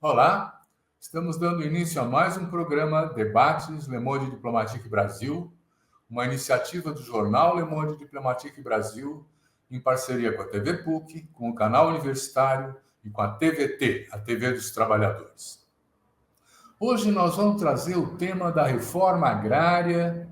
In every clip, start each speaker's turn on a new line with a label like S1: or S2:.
S1: Olá, estamos dando início a mais um programa Debates Le Monde Diplomatique Brasil, uma iniciativa do jornal Le Monde Diplomatique Brasil, em parceria com a TV PUC, com o canal universitário e com a TVT, a TV dos Trabalhadores. Hoje nós vamos trazer o tema da reforma agrária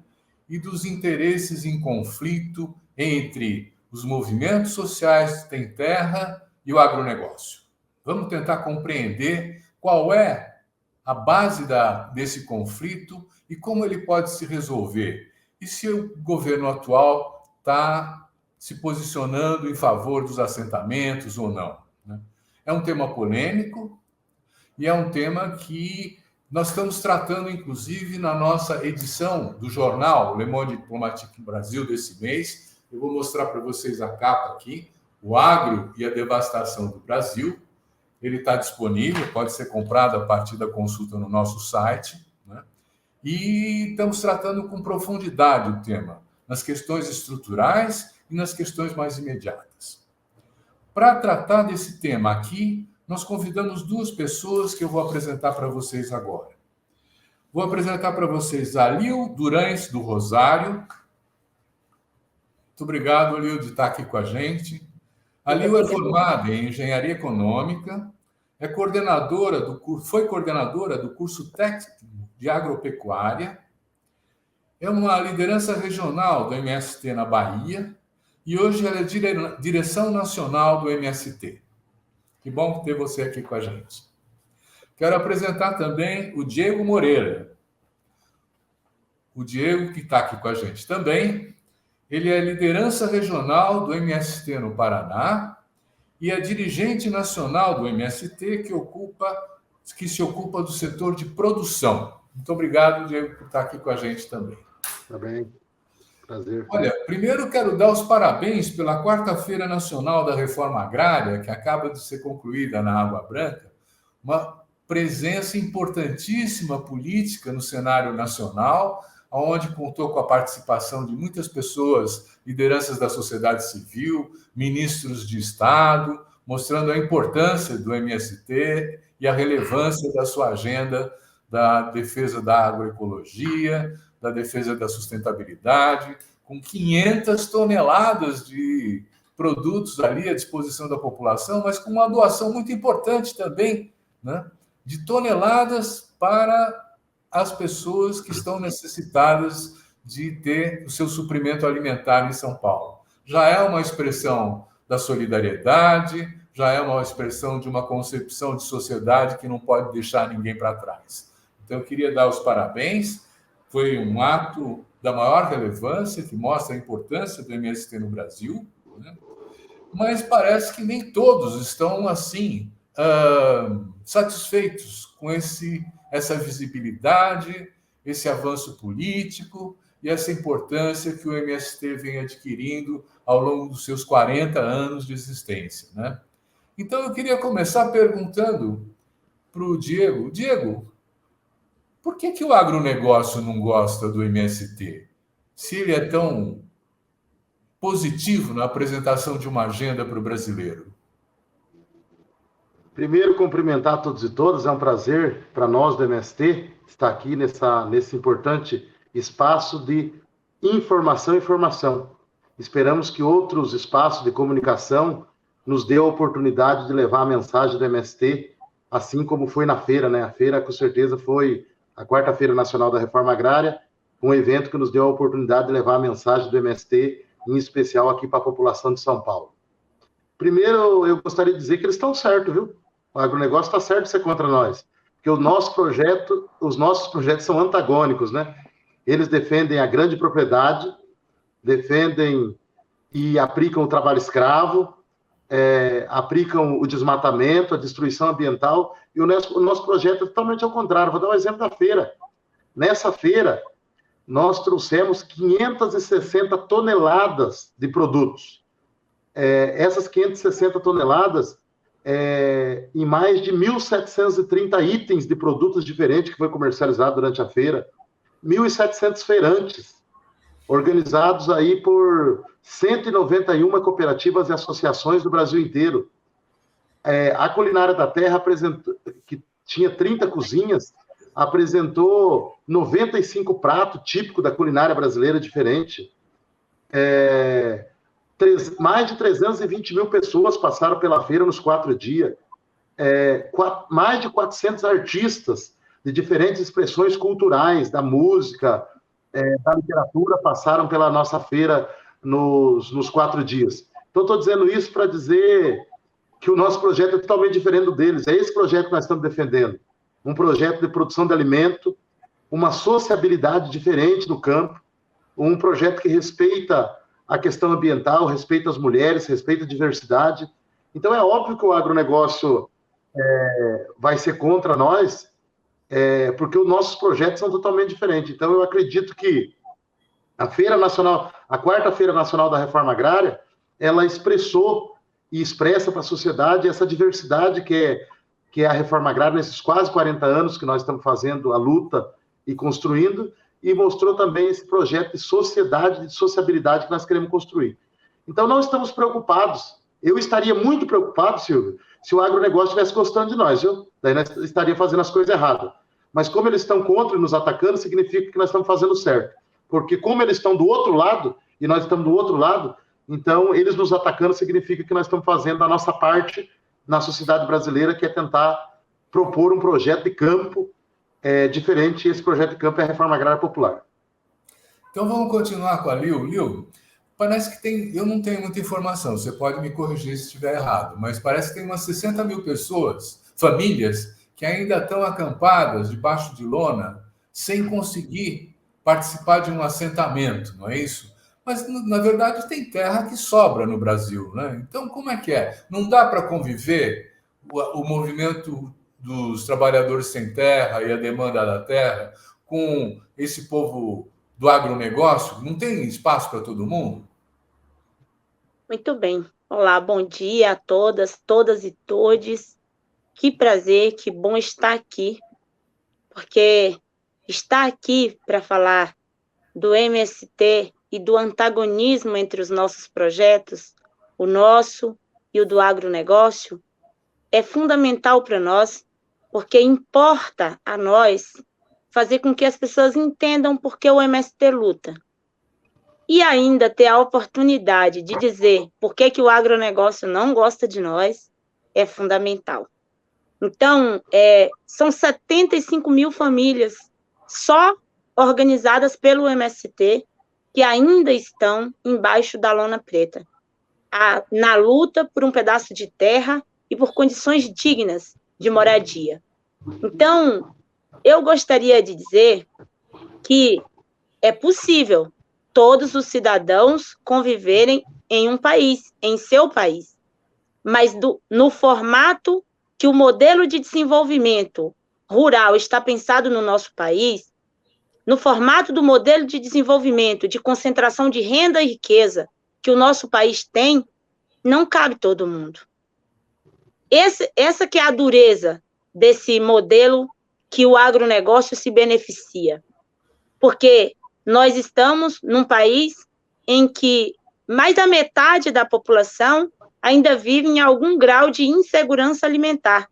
S1: e dos interesses em conflito entre os movimentos sociais que têm terra e o agronegócio. Vamos tentar compreender qual é a base desse conflito e como ele pode se resolver. E se o governo atual está se posicionando em favor dos assentamentos ou não. Né? É um tema polêmico e é um tema que nós estamos tratando, inclusive, na nossa edição do jornal Le Monde Diplomatique Brasil desse mês. Eu vou mostrar para vocês a capa aqui, o agro e a devastação do Brasil. Ele está disponível, pode ser comprado a partir da consulta no nosso site, né? E estamos tratando com profundidade o tema, nas questões estruturais e nas questões mais imediatas. Para tratar desse tema aqui, nós convidamos duas pessoas que eu vou apresentar para vocês agora. Vou apresentar para vocês a Lil Durães do Rosário. Muito obrigado, Lil, de estar aqui com a gente. A Lil é formada em Engenharia Econômica, foi coordenadora do curso técnico de agropecuária, é uma liderança regional do MST na Bahia e hoje ela é direção nacional do MST. Que bom ter você aqui com a gente. Quero apresentar também o Diego Moreira. O Diego, que está aqui com a gente também, ele é liderança regional do MST no Paraná e é dirigente nacional do MST que se ocupa do setor de produção. Muito obrigado, Diego, por estar aqui com a gente também.
S2: Tá bem, prazer.
S1: Olha, primeiro quero dar os parabéns pela Quarta-feira Nacional da Reforma Agrária, que acaba de ser concluída na Água Branca, uma presença importantíssima política no cenário nacional, onde contou com a participação de muitas pessoas, lideranças da sociedade civil, ministros de Estado, mostrando a importância do MST e a relevância da sua agenda da defesa da agroecologia, da defesa da sustentabilidade, com 500 toneladas de produtos ali à disposição da população, mas com uma doação muito importante também, né, de toneladas para as pessoas que estão necessitadas de ter o seu suprimento alimentar em São Paulo. Já é uma expressão da solidariedade, já é uma expressão de uma concepção de sociedade que não pode deixar ninguém para trás. Então, eu queria dar os parabéns. Foi um ato da maior relevância, que mostra a importância do MST no Brasil, né? Mas parece que nem todos estão, assim, satisfeitos com essa visibilidade, esse avanço político e essa importância que o MST vem adquirindo ao longo dos seus 40 anos de existência, né? Então, eu queria começar perguntando para o Diego. Diego, por que o agronegócio não gosta do MST? Se ele é tão positivo na apresentação de uma agenda para o brasileiro.
S2: Primeiro, cumprimentar a todos e todas. É um prazer para nós do MST estar aqui nesse importante espaço de informação e formação. Esperamos que outros espaços de comunicação nos dê a oportunidade de levar a mensagem do MST, assim como foi na feira, né? A feira, com certeza, foi a Quarta-feira Nacional da Reforma Agrária, um evento que nos deu a oportunidade de levar a mensagem do MST, em especial aqui para a população de São Paulo. Primeiro, eu gostaria de dizer que eles estão certos, viu? O agronegócio está certo de ser contra nós, porque os nossos projetos são antagônicos, né? Eles defendem a grande propriedade, defendem e aplicam o trabalho escravo, aplicam o desmatamento, a destruição ambiental, e o nosso projeto é totalmente ao contrário. Vou dar um exemplo da feira. Nessa feira, nós trouxemos 560 toneladas de produtos. Essas 560 toneladas, em mais de 1.730 itens de produtos diferentes que foi comercializado durante a feira, 1.700 feirantes, organizados aí por 191 cooperativas e associações do Brasil inteiro. A Culinária da Terra que tinha 30 cozinhas, apresentou 95 pratos típicos da culinária brasileira diferente. Mais de 320 mil pessoas passaram pela feira nos 4 dias. Mais de 400 artistas de diferentes expressões culturais, da música, da literatura, passaram pela nossa feira nos 4 dias. Então, estou dizendo isso para dizer que o nosso projeto é totalmente diferente do deles. É esse projeto que nós estamos defendendo. Um projeto de produção de alimento, uma sociabilidade diferente no campo, um projeto que respeita a questão ambiental, respeita as mulheres, respeita a diversidade. Então, é óbvio que o agronegócio vai ser contra nós, porque os nossos projetos são totalmente diferentes. Então, eu acredito que a quarta Feira Nacional da Reforma Agrária, ela expressou e expressa para a sociedade essa diversidade que é a reforma agrária nesses quase 40 anos que nós estamos fazendo a luta e construindo, e mostrou também esse projeto de sociedade, de sociabilidade que nós queremos construir. Então, não estamos preocupados. Eu estaria muito preocupado, Silvio, se o agronegócio estivesse gostando de nós, viu? Daí nós estaríamos fazendo as coisas erradas. Mas como eles estão contra e nos atacando, significa que nós estamos fazendo certo. Porque como eles estão do outro lado, e nós estamos do outro lado, então eles nos atacando significa que nós estamos fazendo a nossa parte na sociedade brasileira, que é tentar propor um projeto de campo diferente, e esse projeto de campo é a Reforma Agrária Popular.
S1: Então vamos continuar com a Lil. Lil, parece que tem, eu não tenho muita informação, você pode me corrigir se estiver errado, mas parece que tem umas 60 mil pessoas, famílias, que ainda estão acampadas debaixo de lona, sem conseguir participar de um assentamento, não é isso? Mas, na verdade, tem terra que sobra no Brasil, né? Então, como é que é? Não dá para conviver o movimento dos trabalhadores sem terra e a demanda da terra com esse povo do agronegócio? Não tem espaço para todo mundo?
S3: Muito bem. Olá, bom dia a todas e todes. Que prazer, que bom estar aqui, porque estar aqui para falar do MST e do antagonismo entre os nossos projetos, o nosso e o do agronegócio, é fundamental para nós, porque importa a nós fazer com que as pessoas entendam por que o MST luta. E ainda ter a oportunidade de dizer por que o agronegócio não gosta de nós é fundamental. Então, são 75 mil famílias só organizadas pelo MST que ainda estão embaixo da lona preta, na luta por um pedaço de terra e por condições dignas de moradia. Então, eu gostaria de dizer que é possível todos os cidadãos conviverem em um país, em seu país, mas no formato que o modelo de desenvolvimento rural está pensado no nosso país, no formato do modelo de desenvolvimento, de concentração de renda e riqueza que o nosso país tem, não cabe todo mundo. Essa que é a dureza desse modelo que o agronegócio se beneficia. Porque nós estamos num país em que mais da metade da população ainda vive em algum grau de insegurança alimentar.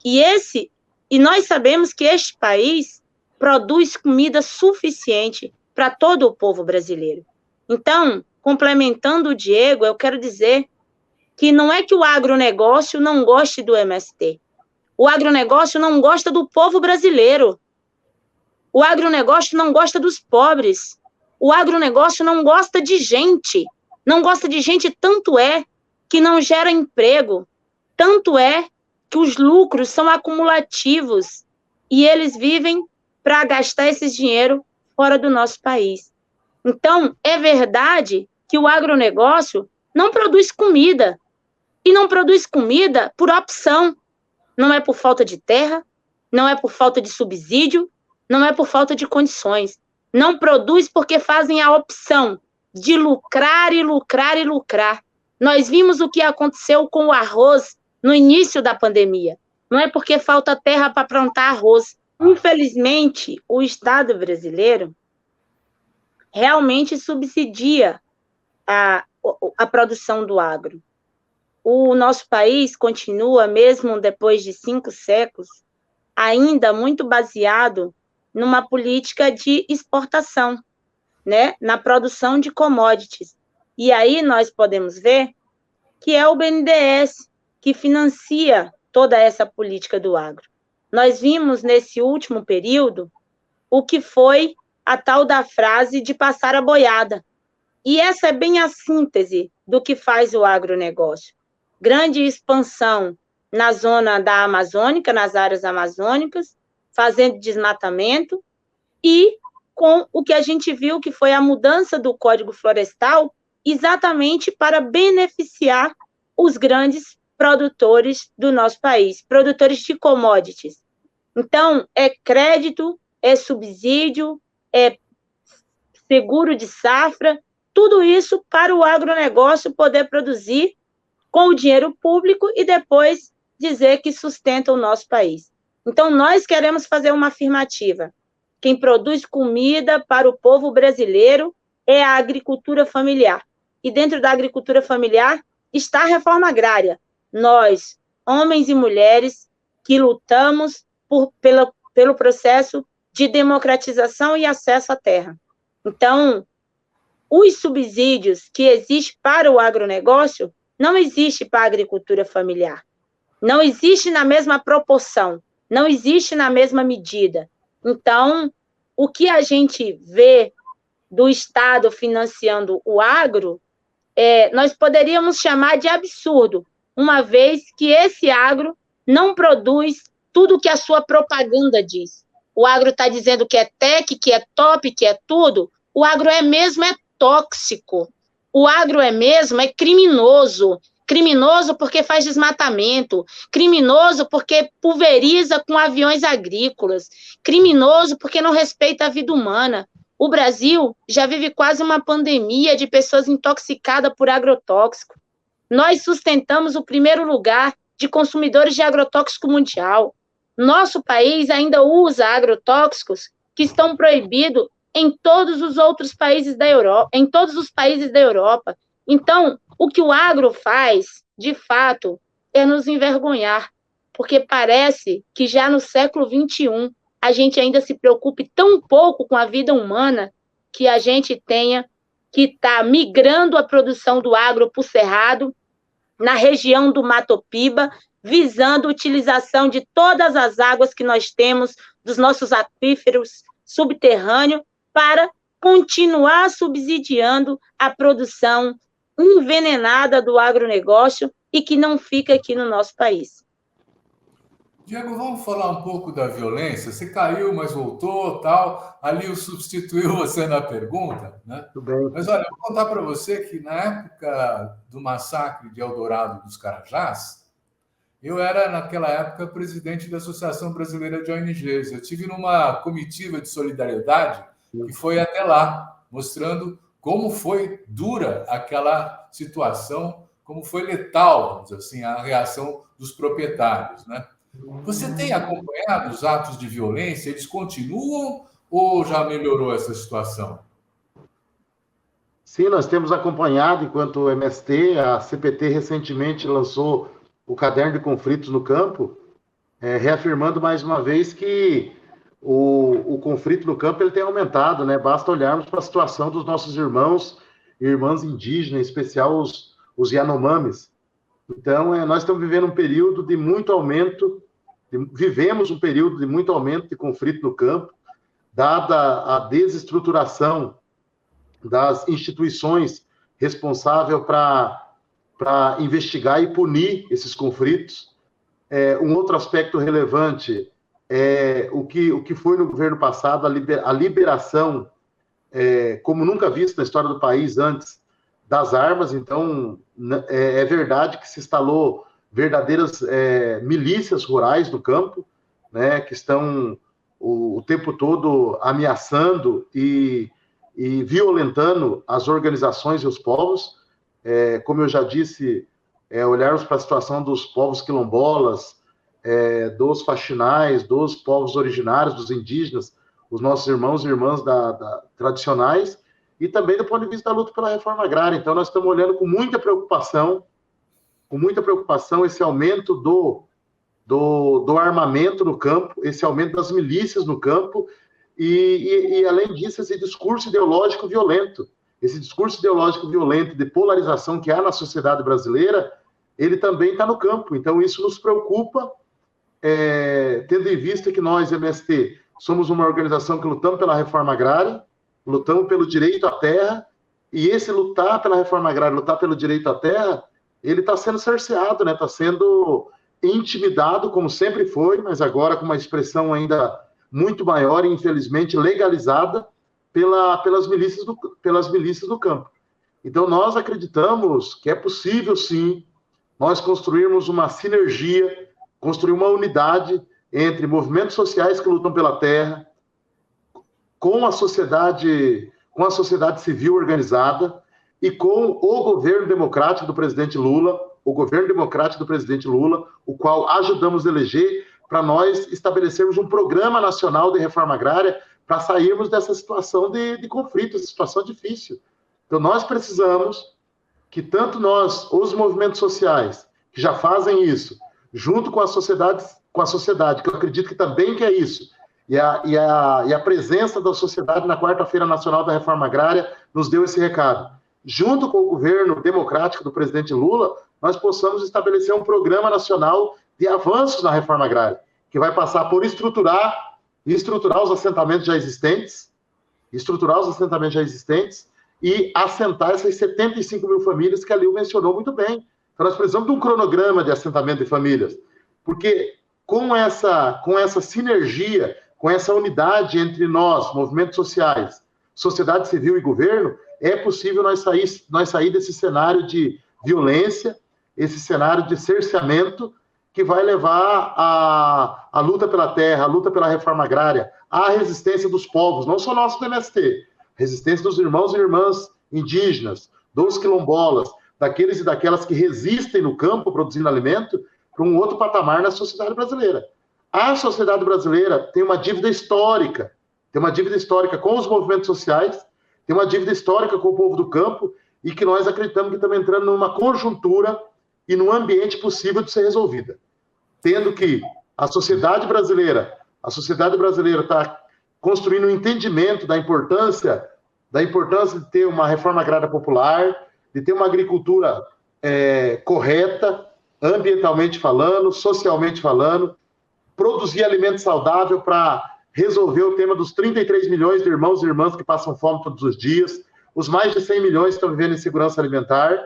S3: E nós sabemos que este país produz comida suficiente para todo o povo brasileiro. Então, complementando o Diego, eu quero dizer que não é que o agronegócio não goste do MST. O agronegócio não gosta do povo brasileiro. O agronegócio não gosta dos pobres. O agronegócio não gosta de gente. Não gosta de gente, tanto é que não gera emprego. Tanto é que os lucros são acumulativos e eles vivem para gastar esse dinheiro fora do nosso país. Então, é verdade que o agronegócio não produz comida. E não produz comida por opção. Não é por falta de terra, não é por falta de subsídio, não é por falta de condições. Não produz porque fazem a opção de lucrar e lucrar e lucrar. Nós vimos o que aconteceu com o arroz no início da pandemia. Não é porque falta terra para plantar arroz. Infelizmente, o Estado brasileiro realmente subsidia a produção do agro. O nosso país continua, mesmo depois de 5 séculos, ainda muito baseado numa política de exportação, né, na produção de commodities. E aí nós podemos ver que é o BNDES que financia toda essa política do agro. Nós vimos nesse último período o que foi a tal da frase de passar a boiada. E essa é bem a síntese do que faz o agronegócio. Grande expansão na zona da Amazônica, nas áreas amazônicas, fazendo desmatamento, e com o que a gente viu que foi a mudança do Código Florestal, exatamente para beneficiar os grandes produtores do nosso país, produtores de commodities. Então, é crédito, é subsídio, é seguro de safra, tudo isso para o agronegócio poder produzir com o dinheiro público e depois dizer que sustenta o nosso país. Então, nós queremos fazer uma afirmativa. Quem produz comida para o povo brasileiro é a agricultura familiar. E dentro da agricultura familiar está a reforma agrária. Nós, homens e mulheres, que lutamos pelo processo de democratização e acesso à terra. Então, os subsídios que existem para o agronegócio não existem para a agricultura familiar. Não existe na mesma proporção, não existe na mesma medida. Então, o que a gente vê do Estado financiando o agro, nós poderíamos chamar de absurdo, uma vez que esse agro não produz tudo o que a sua propaganda diz. O agro está dizendo que é tech, que é top, que é tudo. O agro é mesmo, é tóxico. O agro é mesmo, é criminoso. Criminoso porque faz desmatamento, criminoso porque pulveriza com aviões agrícolas, criminoso porque não respeita a vida humana. O Brasil já vive quase uma pandemia de pessoas intoxicadas por agrotóxico. Nós sustentamos o primeiro lugar de consumidores de agrotóxico mundial. Nosso país ainda usa agrotóxicos que estão proibidos em todos os outros países da Europa, em todos os países da Europa. Então, o que o agro faz, de fato, é nos envergonhar, porque parece que já no século XXI a gente ainda se preocupe tão pouco com a vida humana que a gente tenha que estar migrando a produção do agro para o Cerrado, na região do Mato Piba, visando a utilização de todas as águas que nós temos, dos nossos aquíferos subterrâneos, para continuar subsidiando a produção envenenada do agronegócio e que não fica aqui no nosso país.
S1: Diego, vamos falar um pouco da violência. Você caiu, mas voltou, tal. Ali o substituiu você na pergunta, né?
S2: Tudo bem.
S1: Mas olha, eu vou contar para você que na época do massacre de Eldorado dos Carajás, eu era, naquela época, presidente da Associação Brasileira de ONGs. Eu tive numa comitiva de solidariedade que foi até lá, mostrando como foi dura aquela situação, como foi letal, vamos dizer assim, a reação dos proprietários, né? Você tem acompanhado os atos de violência? Eles continuam ou já melhorou essa situação?
S2: Sim, nós temos acompanhado, enquanto MST, a CPT recentemente lançou o Caderno de Conflitos no Campo, reafirmando mais uma vez que o conflito no campo ele tem aumentado, né? Basta olharmos para a situação dos nossos irmãos e irmãs indígenas, em especial os Yanomamis. Então, nós estamos vivendo um período de muito aumento, vivemos um período de muito aumento de conflito no campo, dada a desestruturação das instituições responsáveis para investigar e punir esses conflitos. Um outro aspecto relevante é o que foi no governo passado, a liberação, como nunca visto na história do país antes, das armas. Então, é verdade que se instalou verdadeiras milícias rurais no campo, né, que estão o tempo todo ameaçando e violentando as organizações e os povos. Como eu já disse, olharmos para a situação dos povos quilombolas, dos faxinais, dos povos originários, dos indígenas, os nossos irmãos e irmãs tradicionais, e também do ponto de vista da luta pela reforma agrária. Então, nós estamos olhando com muita preocupação esse aumento do armamento no campo, esse aumento das milícias no campo, e além disso, esse discurso ideológico violento. Esse discurso ideológico violento de polarização que há na sociedade brasileira, ele também está no campo. Então, isso nos preocupa, tendo em vista que nós, MST, somos uma organização que lutamos pela reforma agrária, lutamos pelo direito à terra, e esse lutar pela reforma agrária, lutar pelo direito à terra, ele está sendo cerceado, né? Está sendo intimidado, como sempre foi, mas agora com uma expressão ainda muito maior e, infelizmente, legalizada pelas milícias do campo. Então, nós acreditamos que é possível, sim, nós construirmos uma sinergia, construir uma unidade entre movimentos sociais que lutam pela terra, com a sociedade civil organizada e com o governo democrático do presidente Lula, o qual ajudamos a eleger para nós estabelecermos um programa nacional de reforma agrária para sairmos dessa situação de conflito, essa situação difícil. Então, nós precisamos que tanto nós, os movimentos sociais, que já fazem isso, junto com a sociedade, que eu acredito que também quer isso, e a presença da sociedade na Quarta-feira Nacional da Reforma Agrária nos deu esse recado. Junto com o governo democrático do presidente Lula, nós possamos estabelecer um programa nacional de avanços na reforma agrária, que vai passar por estruturar os assentamentos já existentes, e assentar essas 75 mil famílias que a Lil mencionou muito bem. Então, nós precisamos de um cronograma de assentamento de famílias, porque com essa sinergia, com essa unidade entre nós, movimentos sociais, sociedade civil e governo, é possível nós sair desse cenário de violência, esse cenário de cerceamento, que vai levar a luta pela terra, a luta pela reforma agrária, a resistência dos povos, não só nosso do MST, resistência dos irmãos e irmãs indígenas, dos quilombolas, daqueles e daquelas que resistem no campo produzindo alimento, para um outro patamar na sociedade brasileira. A sociedade brasileira tem uma dívida histórica com os movimentos sociais, tem uma dívida histórica com o povo do campo, e que nós acreditamos que estamos entrando numa conjuntura e num ambiente possível de ser resolvida. Tendo que a sociedade brasileira está construindo um entendimento da importância de ter uma reforma agrária popular, de ter uma agricultura correta, ambientalmente falando, socialmente falando, produzir alimento saudável para resolver o tema dos 33 milhões de irmãos e irmãs que passam fome todos os dias, os mais de 100 milhões que estão vivendo em segurança alimentar,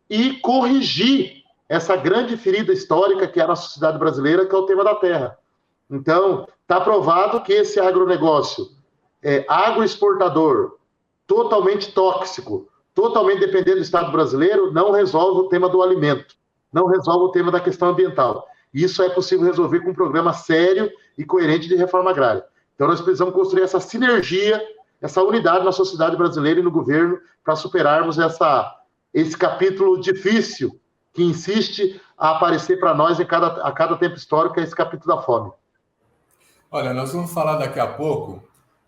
S2: e corrigir essa grande ferida histórica que é na sociedade brasileira, que é o tema da terra. Então, está provado que esse agronegócio agroexportador, totalmente tóxico, totalmente dependente do Estado brasileiro, não resolve o tema do alimento, não resolve o tema da questão ambiental. Isso é possível resolver com um programa sério e coerente de reforma agrária. Então, nós precisamos construir essa sinergia, essa unidade na sociedade brasileira e no governo para superarmos esse capítulo difícil que insiste a aparecer para nós a cada tempo histórico, que é esse capítulo da fome.
S1: Olha, nós vamos falar daqui a pouco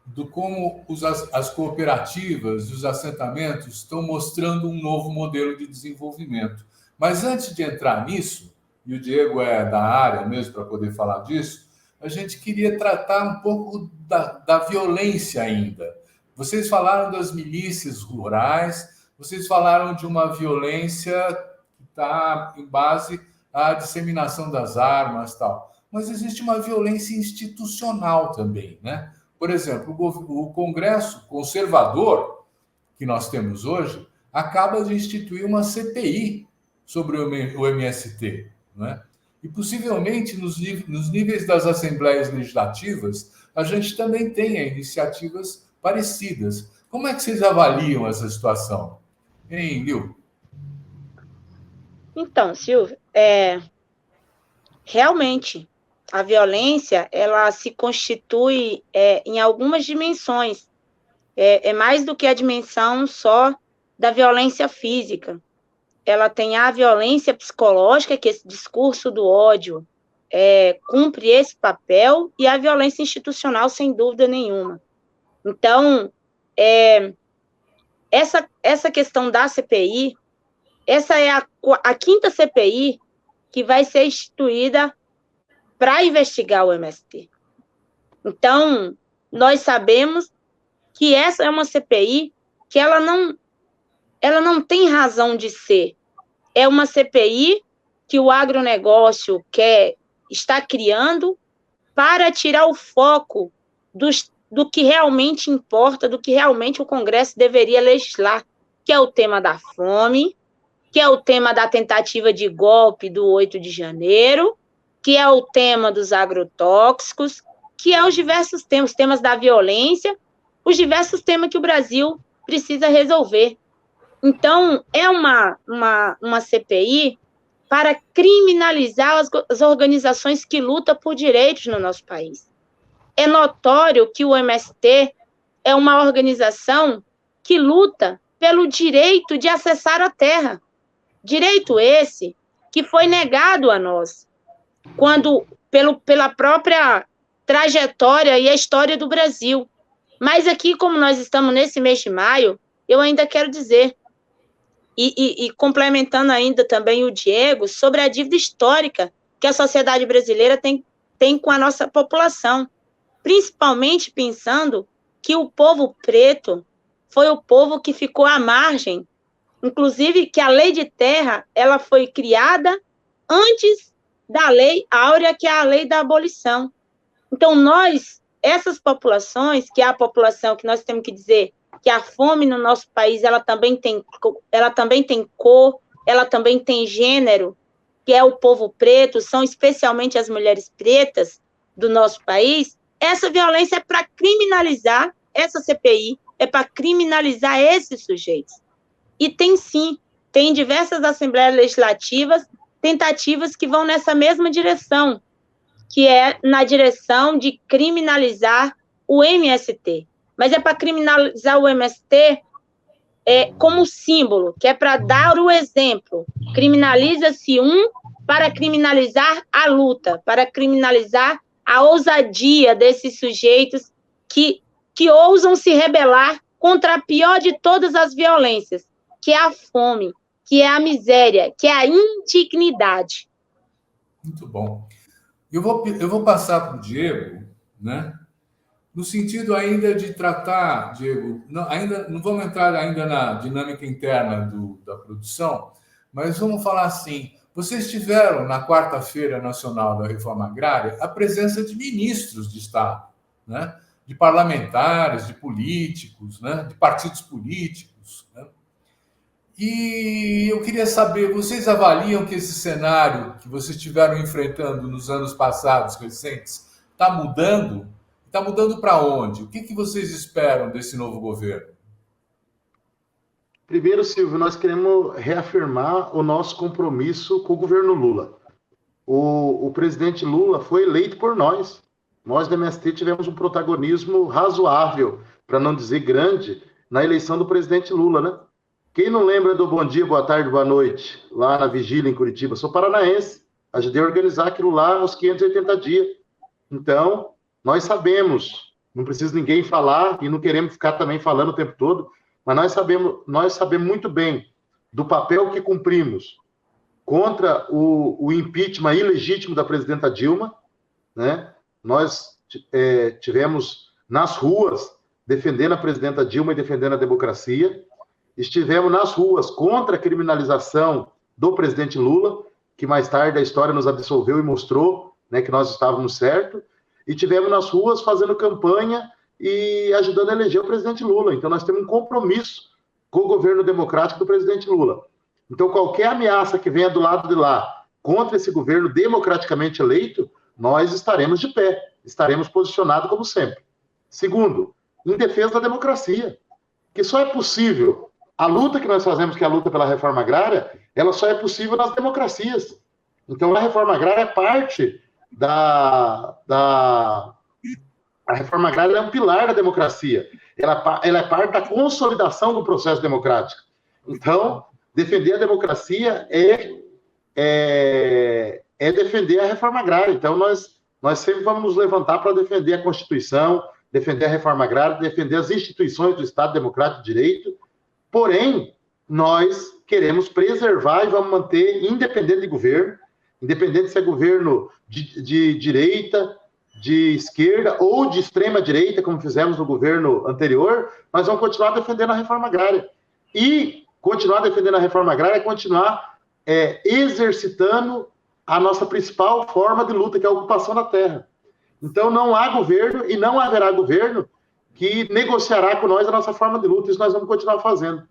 S1: do como as cooperativas e os assentamentos estão mostrando um novo modelo de desenvolvimento. Mas antes de entrar nisso, e o Diego é da área mesmo para poder falar disso, a gente queria tratar um pouco da violência ainda. Vocês falaram das milícias rurais, vocês falaram de uma violência que está em base à disseminação das armas e tal. Mas existe uma violência institucional também, né? Por exemplo, o Congresso conservador que nós temos hoje acaba de instituir uma CPI sobre o MST, né? E possivelmente nos níveis das assembleias legislativas a gente também tenha iniciativas parecidas. Como é que vocês avaliam essa situação? Hein, Lil?
S3: Então, Silvio, realmente a violência ela se constitui em algumas dimensões. É mais do que a dimensão só da violência física. Ela tem a violência psicológica, que esse discurso do ódio cumpre esse papel, e a violência institucional, sem dúvida nenhuma. Então, essa questão da CPI, essa é a quinta CPI que vai ser instituída para investigar o MST. Então, nós sabemos que essa é uma CPI que ela não tem razão de ser. É uma CPI que o agronegócio está criando para tirar o foco do que realmente importa, do que realmente o Congresso deveria legislar, que é o tema da fome, que é o tema da tentativa de golpe do 8 de janeiro, que é o tema dos agrotóxicos, que é os diversos temas da violência, os diversos temas que o Brasil precisa resolver. Então, é uma CPI para criminalizar as organizações que lutam por direitos no nosso país. É notório que o MST é uma organização que luta pelo direito de acessar a terra. Direito esse que foi negado a nós, pela própria trajetória e a história do Brasil. Mas aqui, como nós estamos nesse mês de maio, eu ainda quero dizer, e complementando ainda também o Diego, sobre a dívida histórica que a sociedade brasileira tem com a nossa população, principalmente pensando que o povo preto foi o povo que ficou à margem, inclusive que a lei de terra ela foi criada antes da lei áurea, que é a lei da abolição. Então, essas populações, que é a população que nós temos que dizer que a fome no nosso país, ela também tem cor, ela também tem gênero, que é o povo preto, são especialmente as mulheres pretas do nosso país. Essa violência é para criminalizar, essa CPI é para criminalizar esses sujeitos. E tem diversas assembleias legislativas, tentativas que vão nessa mesma direção, que é na direção de criminalizar o MST. Mas é para criminalizar o MST como símbolo, que é para dar o exemplo. Criminaliza-se para criminalizar a luta, para criminalizar a ousadia desses sujeitos que ousam se rebelar contra a pior de todas as violências, que é a fome, que é a miséria, que é a indignidade.
S1: Muito bom. Eu vou passar para o Diego, né? No sentido ainda de tratar, Diego, não vamos entrar ainda na dinâmica interna da produção, mas vamos falar assim, vocês tiveram na quarta-feira nacional da reforma agrária a presença de ministros de Estado, né? De parlamentares, de políticos, né? De partidos políticos, né? E eu queria saber, vocês avaliam que esse cenário que vocês estiveram enfrentando nos anos passados, recentes, está mudando? Está mudando para onde? O que vocês esperam desse novo governo?
S2: Primeiro, Silvio, nós queremos reafirmar o nosso compromisso com o governo Lula. O presidente Lula foi eleito por nós. Nós, da MST, tivemos um protagonismo razoável, para não dizer grande, na eleição do presidente Lula, né? Quem não lembra do bom dia, boa tarde, boa noite, lá na Vigília, em Curitiba? Sou paranaense, ajudei a organizar aquilo lá aos 580 dias. Então, nós sabemos, não precisa ninguém falar, e não queremos ficar também falando o tempo todo, mas nós sabemos muito bem do papel que cumprimos contra o impeachment ilegítimo da presidenta Dilma, né? Nós tivemos nas ruas defendendo a presidenta Dilma e defendendo a democracia, estivemos nas ruas contra a criminalização do presidente Lula, que mais tarde a história nos absolveu e mostrou, né, que nós estávamos certos, e tivemos nas ruas fazendo campanha e ajudando a eleger o presidente Lula. Então nós temos um compromisso com o governo democrático do presidente Lula. Então qualquer ameaça que venha do lado de lá contra esse governo democraticamente eleito, nós estaremos de pé, estaremos posicionados como sempre. Segundo, em defesa da democracia, que só é possível, a luta que nós fazemos, que é a luta pela reforma agrária, ela só é possível nas democracias. Então a reforma agrária é parte a reforma agrária é um pilar da democracia. Ela é parte da consolidação do processo democrático. Então, defender a democracia é defender a reforma agrária. Então, nós sempre vamos nos levantar para defender a Constituição, defender a reforma agrária, defender as instituições do Estado Democrático de Direito. Porém, nós queremos preservar e vamos manter, independente de governo, independente se é governo de direita, de esquerda ou de extrema direita, como fizemos no governo anterior, nós vamos continuar defendendo a reforma agrária. E continuar defendendo a reforma agrária é continuar exercitando a nossa principal forma de luta, que é a ocupação da terra. Então, não há governo e não haverá governo que negociará com nós a nossa forma de luta. Isso nós vamos continuar fazendo.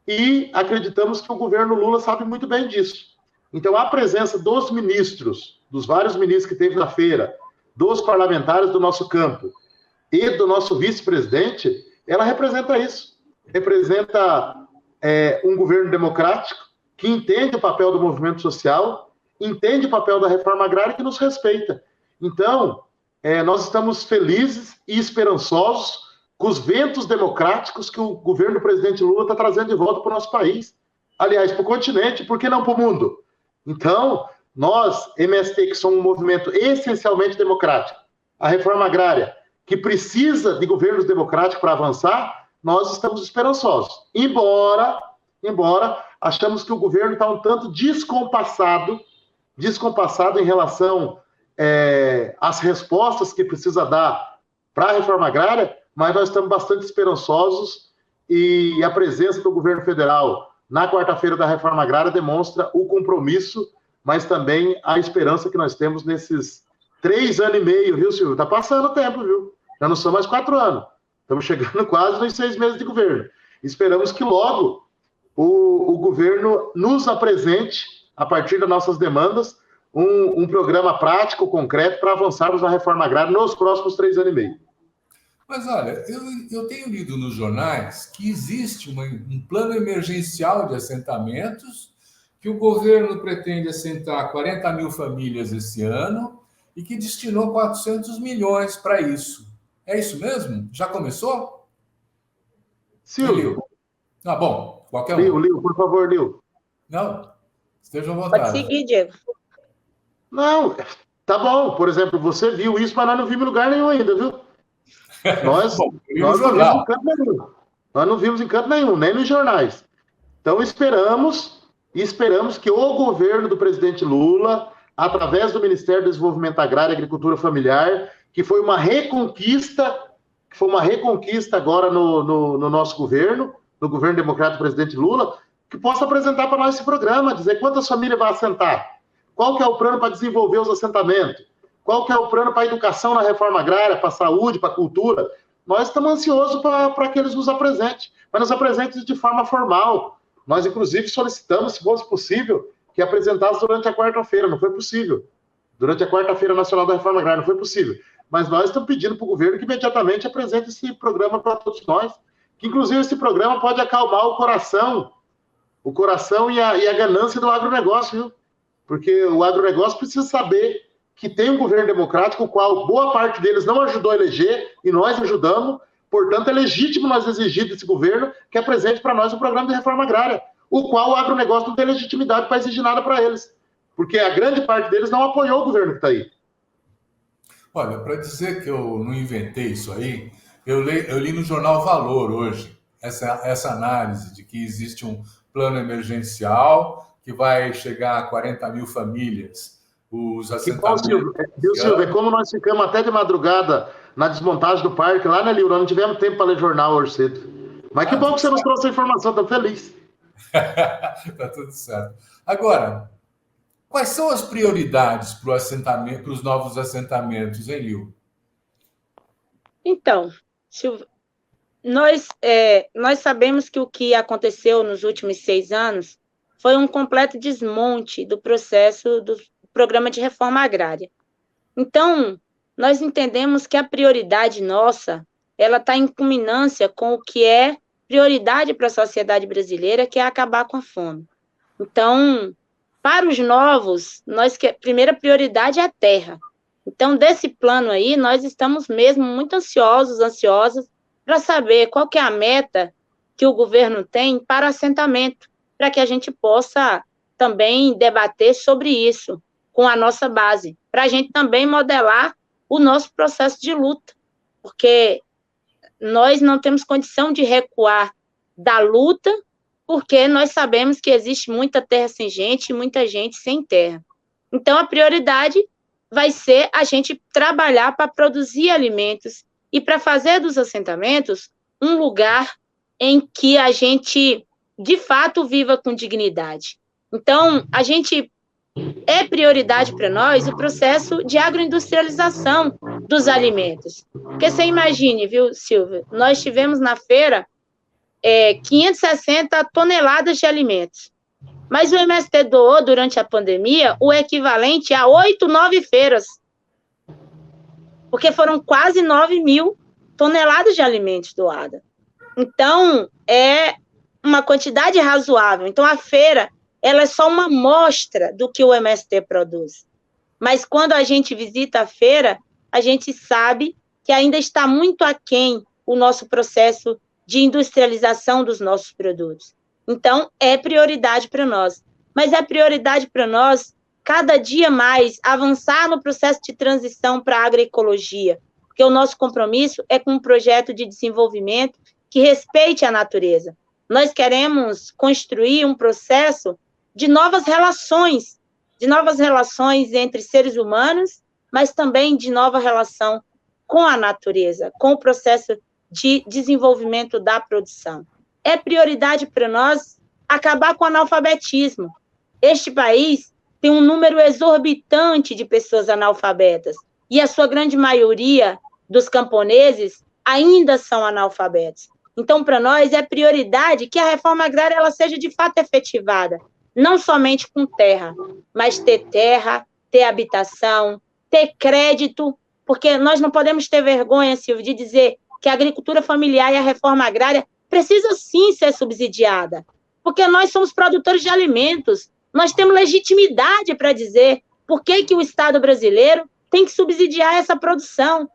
S2: E acreditamos que o governo Lula sabe muito bem disso. Então, a presença dos ministros, dos vários ministros que teve na feira, dos parlamentares do nosso campo e do nosso vice-presidente, ela representa isso. Representa um governo democrático que entende o papel do movimento social, entende o papel da reforma agrária e que nos respeita. Então, nós estamos felizes e esperançosos com os ventos democráticos que o governo do presidente Lula está trazendo de volta para o nosso país. Aliás, para o continente, por que não para o mundo? Então, nós, MST, que somos um movimento essencialmente democrático, a reforma agrária, que precisa de governos democráticos para avançar, nós estamos esperançosos. Embora achamos que o governo está um tanto descompassado em relação às respostas que precisa dar para a reforma agrária, mas nós estamos bastante esperançosos e a presença do governo federal na quarta-feira da reforma agrária demonstra o compromisso, mas também a esperança que nós temos nesses 3 anos e meio, viu, Silvio? Está passando o tempo, viu? Já não são mais 4 anos. Estamos chegando quase nos 6 meses de governo. Esperamos que logo o governo nos apresente, a partir das nossas demandas, um programa prático, concreto, para avançarmos na reforma agrária nos próximos 3 anos e meio.
S1: Mas olha, eu tenho lido nos jornais que existe um plano emergencial de assentamentos, que o governo pretende assentar 40 mil famílias esse ano e que destinou 400 milhões para isso. É isso mesmo? Já começou?
S2: Silvio.
S1: Ah, bom, qualquer um.
S2: Lio, por favor, Lio.
S1: Não, estejam à vontade.
S3: Pode seguir, Diego.
S2: Não, tá bom. Por exemplo, você viu isso, mas nós não vimos em lugar nenhum ainda, viu? Nós não vimos em canto nenhum, nem nos jornais. Então, esperamos que o governo do presidente Lula, através do Ministério do Desenvolvimento Agrário e Agricultura Familiar, que foi uma reconquista agora no nosso governo, no governo democrático do presidente Lula, que possa apresentar para nós esse programa, dizer quantas famílias vai assentar, qual que é o plano para desenvolver os assentamentos, qual que é o plano para a educação na reforma agrária, para a saúde, para a cultura. Nós estamos ansiosos para que eles nos apresentem, mas nos apresentem de forma formal. Nós, inclusive, solicitamos, se fosse possível, que apresentasse durante a quarta-feira. Não foi possível. Durante a quarta-feira nacional da reforma agrária, não foi possível. Mas nós estamos pedindo para o governo que imediatamente apresente esse programa para todos nós, que, inclusive, esse programa pode acalmar o coração e a ganância do agronegócio, viu? Porque o agronegócio precisa saber que tem um governo democrático, o qual boa parte deles não ajudou a eleger, e nós ajudamos, portanto, é legítimo nós exigir desse governo que apresente para nós um programa de reforma agrária, o qual o agronegócio não tem legitimidade para exigir nada para eles, porque a grande parte deles não apoiou o governo que está aí.
S1: Olha, para dizer que eu não inventei isso aí, eu li no jornal Valor hoje, essa análise de que existe um plano emergencial que vai chegar a 40 mil famílias, os assentamentos.
S2: Silvio, é como nós ficamos até de madrugada na desmontagem do parque, lá na Liurão, não tivemos tempo para ler jornal hoje cedo. Mas que bom que você nos trouxe a informação, estou feliz.
S1: Tá tudo certo. Agora, quais são as prioridades para os novos assentamentos, hein, Lil?
S3: Então, Silvio, nós sabemos que o que aconteceu nos últimos 6 anos foi um completo desmonte do processo do programa de reforma agrária. Então, nós entendemos que a prioridade nossa, ela está em culminância com o que é prioridade para a sociedade brasileira, que é acabar com a fome. Então, para os novos, a primeira prioridade é a terra. Então, desse plano aí, nós estamos mesmo muito ansiosas para saber qual que é a meta que o governo tem para o assentamento, para que a gente possa também debater sobre isso com a nossa base, para a gente também modelar o nosso processo de luta, porque nós não temos condição de recuar da luta, porque nós sabemos que existe muita terra sem gente e muita gente sem terra. Então, a prioridade vai ser a gente trabalhar para produzir alimentos e para fazer dos assentamentos um lugar em que a gente, de fato, viva com dignidade. Então, é prioridade para nós o processo de agroindustrialização dos alimentos. Porque você imagine, viu, Silvia, nós tivemos na feira 560 toneladas de alimentos. Mas o MST doou, durante a pandemia, o equivalente a 8, 9 feiras. Porque foram quase 9.000 toneladas de alimentos doadas. Então, é uma quantidade razoável. Então, a feira, ela é só uma amostra do que o MST produz. Mas quando a gente visita a feira, a gente sabe que ainda está muito aquém o nosso processo de industrialização dos nossos produtos. Então, é prioridade para nós. Mas é prioridade para nós, cada dia mais, avançar no processo de transição para a agroecologia, porque o nosso compromisso é com um projeto de desenvolvimento que respeite a natureza. Nós queremos construir um processo de novas relações entre seres humanos, mas também de nova relação com a natureza, com o processo de desenvolvimento da produção. É prioridade para nós acabar com o analfabetismo. Este país tem um número exorbitante de pessoas analfabetas, e a sua grande maioria dos camponeses ainda são analfabetos. Então, para nós, é prioridade que a reforma agrária ela seja de fato efetivada, não somente com terra, mas terra, ter habitação, ter crédito, porque nós não podemos ter vergonha, Silvio, de dizer que a agricultura familiar e a reforma agrária precisa sim ser subsidiada, porque nós somos produtores de alimentos, nós temos legitimidade para dizer por que o Estado brasileiro tem que subsidiar essa produção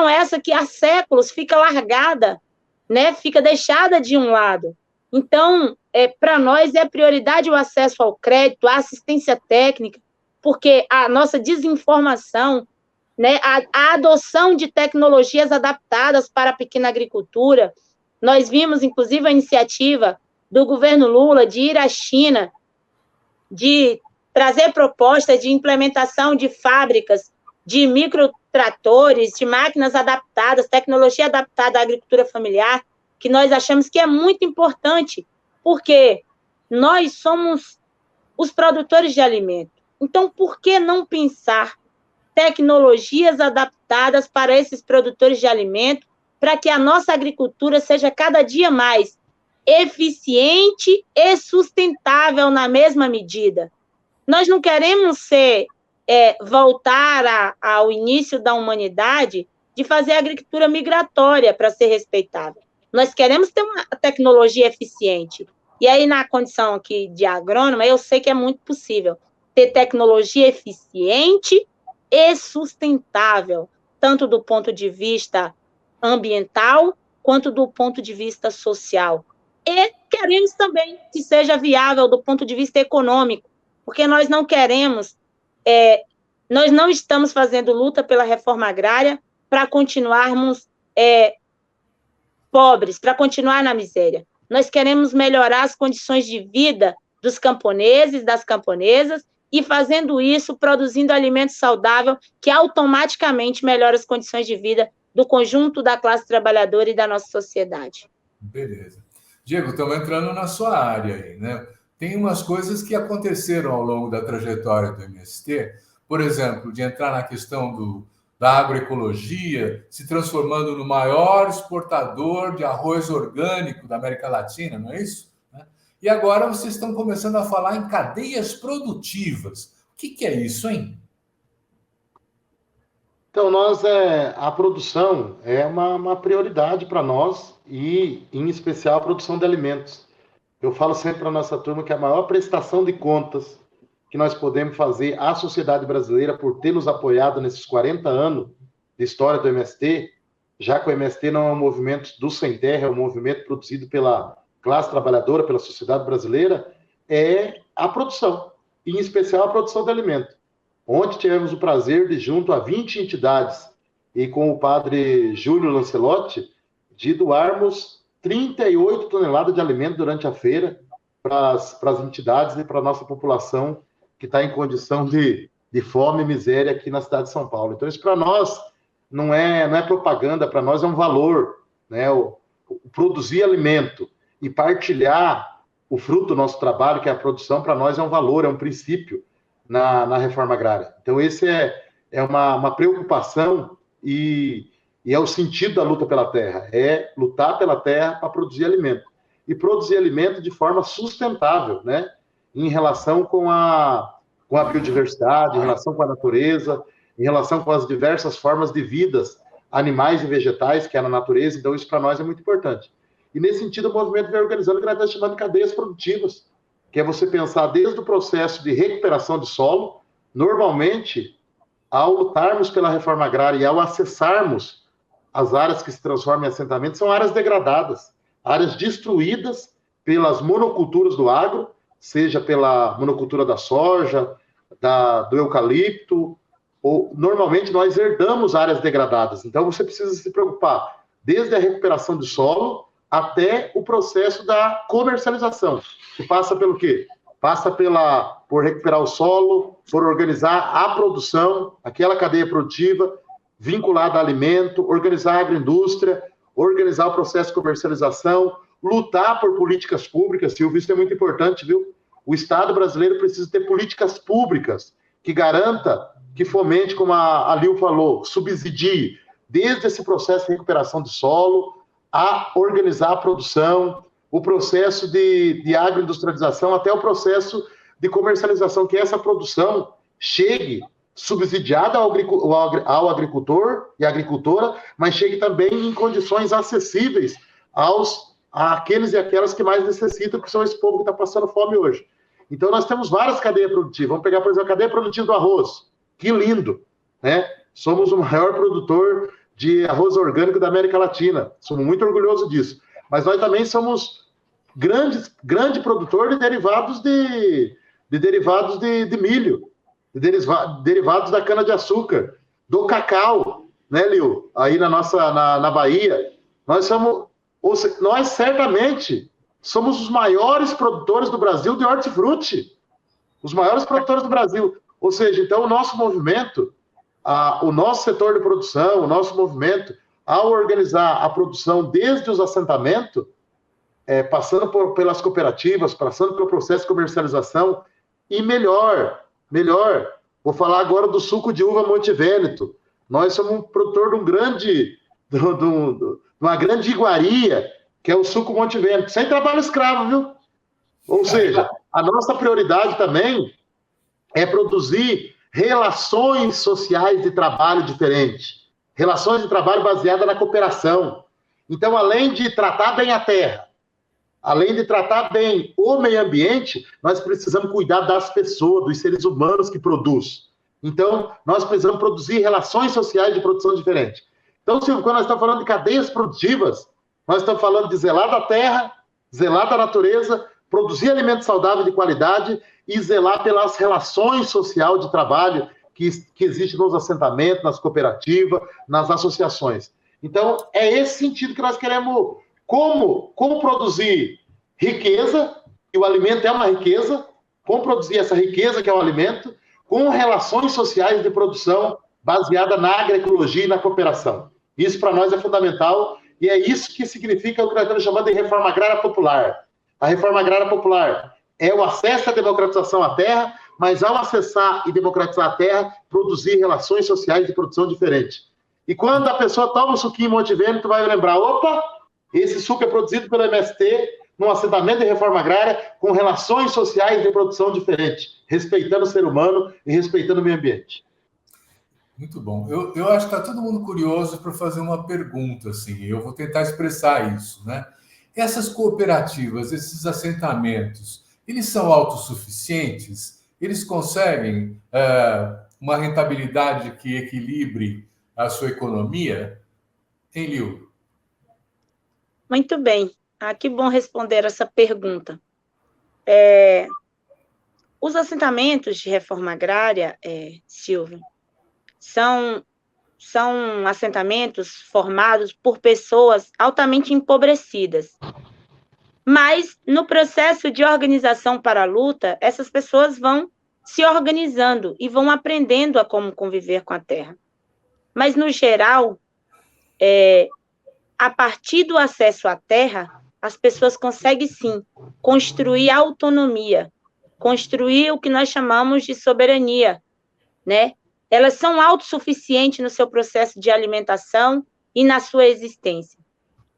S3: essa que há séculos fica largada, né? Fica deixada de um lado. Então, para nós é prioridade o acesso ao crédito, a assistência técnica, porque a nossa desinformação, né, a adoção de tecnologias adaptadas para a pequena agricultura. Nós vimos, inclusive, a iniciativa do governo Lula de ir à China, de trazer propostas de implementação de fábricas de microtratores, de máquinas adaptadas, tecnologia adaptada à agricultura familiar, que nós achamos que é muito importante, porque nós somos os produtores de alimento. Então, por que não pensar tecnologias adaptadas para esses produtores de alimento, para que a nossa agricultura seja cada dia mais eficiente e sustentável na mesma medida? Nós não queremos voltar ao início da humanidade de fazer agricultura migratória para ser respeitável. Nós queremos ter uma tecnologia eficiente. E aí, na condição aqui de agrônoma, eu sei que é muito possível ter tecnologia eficiente e sustentável, tanto do ponto de vista ambiental, quanto do ponto de vista social. E queremos também que seja viável do ponto de vista econômico, porque nós não queremos, nós não estamos fazendo luta pela reforma agrária para continuarmos pobres, para continuar na miséria. Nós queremos melhorar as condições de vida dos camponeses, das camponesas, e fazendo isso, produzindo alimento saudável, que automaticamente melhora as condições de vida do conjunto da classe trabalhadora e da nossa sociedade.
S1: Beleza. Diego, estamos entrando na sua área aí, né? Tem umas coisas que aconteceram ao longo da trajetória do MST, por exemplo, de entrar na questão da agroecologia, se transformando no maior exportador de arroz orgânico da América Latina, não é isso? E agora vocês estão começando a falar em cadeias produtivas. O que é isso, hein?
S2: Então, a produção é uma prioridade para nós e, em especial, a produção de alimentos. Eu falo sempre para a nossa turma que a maior prestação de contas que nós podemos fazer à sociedade brasileira por ter nos apoiado nesses 40 anos de história do MST, já que o MST não é um movimento do sem terra, é um movimento produzido pela classe trabalhadora, pela sociedade brasileira, é a produção, em especial a produção de alimento. Ontem tivemos o prazer de, junto a 20 entidades e com o padre Júlio Lancelotti, de doarmos 38 toneladas de alimento durante a feira para as entidades e para a nossa população que está em condição de fome e miséria aqui na cidade de São Paulo. Então, isso para nós não é propaganda, para nós é um valor, né? O produzir alimento e partilhar o fruto do nosso trabalho, que é a produção, para nós é um valor, é um princípio na reforma agrária. Então, esse é uma preocupação e é o sentido da luta pela terra, é lutar pela terra para produzir alimento. E produzir alimento de forma sustentável, né? Em relação com a biodiversidade, em relação com a natureza, em relação com as diversas formas de vidas, animais e vegetais que há na natureza. Então, isso para nós é muito importante. E, nesse sentido, o movimento vem organizando o que nós estamos chamando de cadeias produtivas, que é você pensar desde o processo de recuperação de solo. Normalmente, ao lutarmos pela reforma agrária e ao acessarmos as áreas que se transformam em assentamentos, são áreas degradadas, áreas destruídas pelas monoculturas do agro, seja pela monocultura da soja, do eucalipto, ou normalmente nós herdamos áreas degradadas. Então, você precisa se preocupar desde a recuperação do solo até o processo da comercialização, que passa pelo quê? Passa por recuperar o solo, por organizar a produção, aquela cadeia produtiva vinculada a alimento, organizar a agroindústria, organizar o processo de comercialização, lutar por políticas públicas. Silvio, isso é muito importante, viu? O Estado brasileiro precisa ter políticas públicas que garanta, que fomente, como a Lil falou, subsidie, desde esse processo de recuperação de solo, a organizar a produção, o processo de agroindustrialização, até o processo de comercialização, que essa produção chegue subsidiada ao agricultor e agricultora, mas chegue também em condições acessíveis àqueles e aquelas que mais necessitam, que são esse povo que está passando fome hoje. Então, nós temos várias cadeias produtivas. Vamos pegar, por exemplo, a cadeia produtiva do arroz. Que lindo, né? Somos o maior produtor de arroz orgânico da América Latina. Somos muito orgulhosos disso. Mas nós também somos grande produtor de derivados de milho, derivados da cana-de-açúcar, do cacau, né, Lil? Aí na Bahia. Nós certamente somos os maiores produtores do Brasil de hortifruti. Os maiores produtores do Brasil. Ou seja, então, o nosso movimento, o nosso setor de produção, o nosso movimento, ao organizar a produção desde os assentamentos, passando pelas cooperativas, passando pelo processo de comercialização, e melhor, vou falar agora do suco de uva Monte Vêneto. Nós somos um produtor de uma grande iguaria, que é o suco Monte Vêneto, sem trabalho escravo, viu? Ou seja, a nossa prioridade também é produzir relações sociais de trabalho diferentes, relações de trabalho baseadas na cooperação. Então, além de tratar bem a terra, além de tratar bem o meio ambiente, nós precisamos cuidar das pessoas, dos seres humanos que produzem. Então, nós precisamos produzir relações sociais de produção diferente. Então, Silvio, quando nós estamos falando de cadeias produtivas, nós estamos falando de zelar da terra, zelar da natureza, produzir alimentos saudáveis de qualidade e zelar pelas relações sociais de trabalho que existem nos assentamentos, nas cooperativas, nas associações. Então, é esse sentido que nós queremos. Como produzir riqueza, e o alimento é uma riqueza, como produzir essa riqueza que é o alimento, com relações sociais de produção baseada na agroecologia e na cooperação. Isso para nós é fundamental, e é isso que significa o que nós estamos chamando de reforma agrária popular. A reforma agrária popular é o acesso à democratização à terra, mas ao acessar e democratizar a terra, produzir relações sociais de produção diferentes. E quando a pessoa toma um suquinho Monte Vêneto, vai lembrar, opa, esse suco é produzido pelo MST num assentamento de reforma agrária com relações sociais de produção diferentes, respeitando o ser humano e respeitando o meio ambiente.
S1: Muito bom. Eu acho que está todo mundo curioso para fazer uma pergunta, assim. Eu vou tentar expressar isso, né? Essas cooperativas, esses assentamentos, eles são autossuficientes? Eles conseguem uma rentabilidade que equilibre a sua economia? Hein, Lil?
S3: Muito bem. Que bom responder essa pergunta. Os assentamentos de reforma agrária, Silvio, são assentamentos formados por pessoas altamente empobrecidas. Mas, no processo de organização para a luta, essas pessoas vão se organizando e vão aprendendo a como conviver com a terra. Mas, no geral, a partir do acesso à terra, as pessoas conseguem, sim, construir autonomia, construir o que nós chamamos de soberania, né? Elas são autossuficientes no seu processo de alimentação e na sua existência.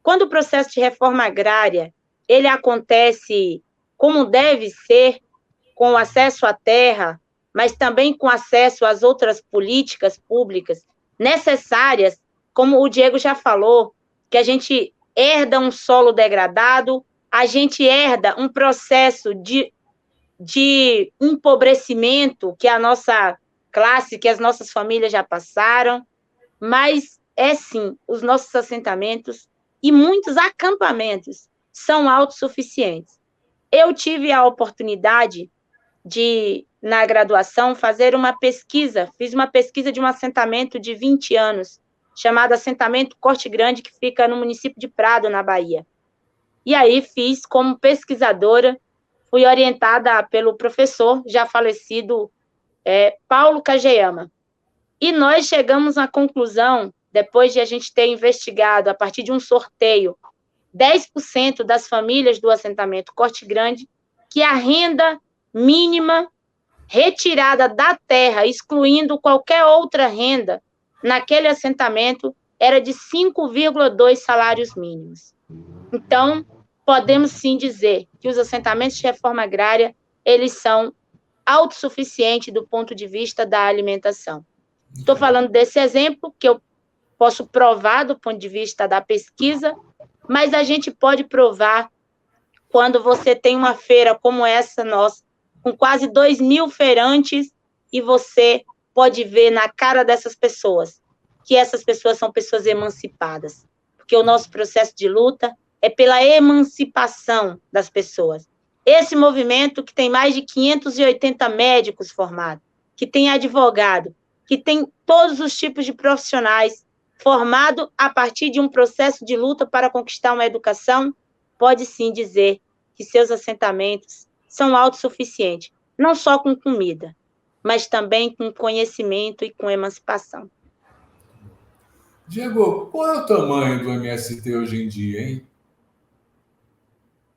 S3: Quando o processo de reforma agrária, ele acontece como deve ser, com acesso à terra, mas também com acesso às outras políticas públicas necessárias, como o Diego já falou, que a gente herda um solo degradado, a gente herda um processo de empobrecimento que a nossa classe, que as nossas famílias já passaram, mas sim, os nossos assentamentos e muitos acampamentos são autossuficientes. Eu tive a oportunidade de, na graduação, fazer uma pesquisa, fiz uma pesquisa de um assentamento de 20 anos, chamado Assentamento Corte Grande, que fica no município de Prado, na Bahia. E aí fiz como pesquisadora, fui orientada pelo professor, já falecido, Paulo Kageyama. E nós chegamos à conclusão, depois de a gente ter investigado, a partir de um sorteio, 10% das famílias do assentamento Corte Grande, que a renda mínima retirada da terra, excluindo qualquer outra renda, naquele assentamento, era de 5,2 salários mínimos. Então, podemos sim dizer que os assentamentos de reforma agrária, eles são autossuficientes do ponto de vista da alimentação. Estou falando desse exemplo, que eu posso provar do ponto de vista da pesquisa, mas a gente pode provar quando você tem uma feira como essa nossa, com quase 2.000 feirantes, e você pode ver na cara dessas pessoas que essas pessoas são pessoas emancipadas, porque o nosso processo de luta é pela emancipação das pessoas. Esse movimento que tem mais de 580 médicos formados, que tem advogado, que tem todos os tipos de profissionais formados a partir de um processo de luta para conquistar uma educação, pode sim dizer que seus assentamentos são autossuficientes, não só com comida, mas também com conhecimento e com emancipação.
S1: Diego, qual é o tamanho do MST hoje em dia, hein?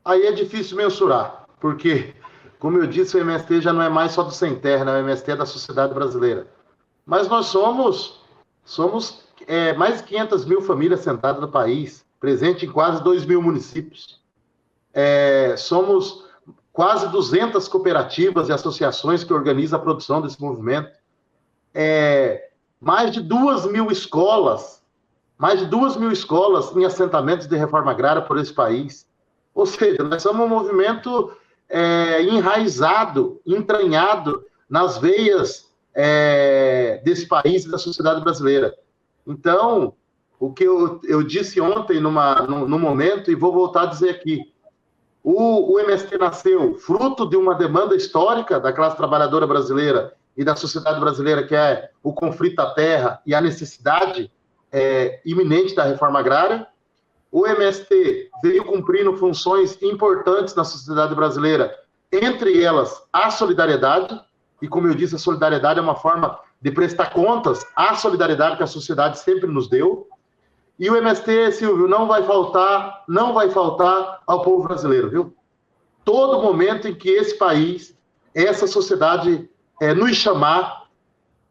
S2: Aí é difícil mensurar, porque, como eu disse, o MST já não é mais só do Sem Terra, né? O MST é da sociedade brasileira. Mas nós somos mais de 500 mil famílias assentadas no país, presente em quase 2.000 municípios. Somos quase 200 cooperativas e associações que organizam a produção desse movimento. Mais de 2.000 escolas, em assentamentos de reforma agrária por esse país. Ou seja, nós somos um movimento enraizado, entranhado nas veias desse país e da sociedade brasileira. Então, o que eu disse ontem no momento, e vou voltar a dizer aqui, o MST nasceu fruto de uma demanda histórica da classe trabalhadora brasileira e da sociedade brasileira, que é o conflito à terra e a necessidade iminente da reforma agrária. O MST veio cumprindo funções importantes na sociedade brasileira, entre elas a solidariedade, e como eu disse, a solidariedade é uma forma de prestar contas à solidariedade que a sociedade sempre nos deu. E o MST, Silvio, não vai faltar ao povo brasileiro, viu? Todo momento em que esse país, essa sociedade nos chamar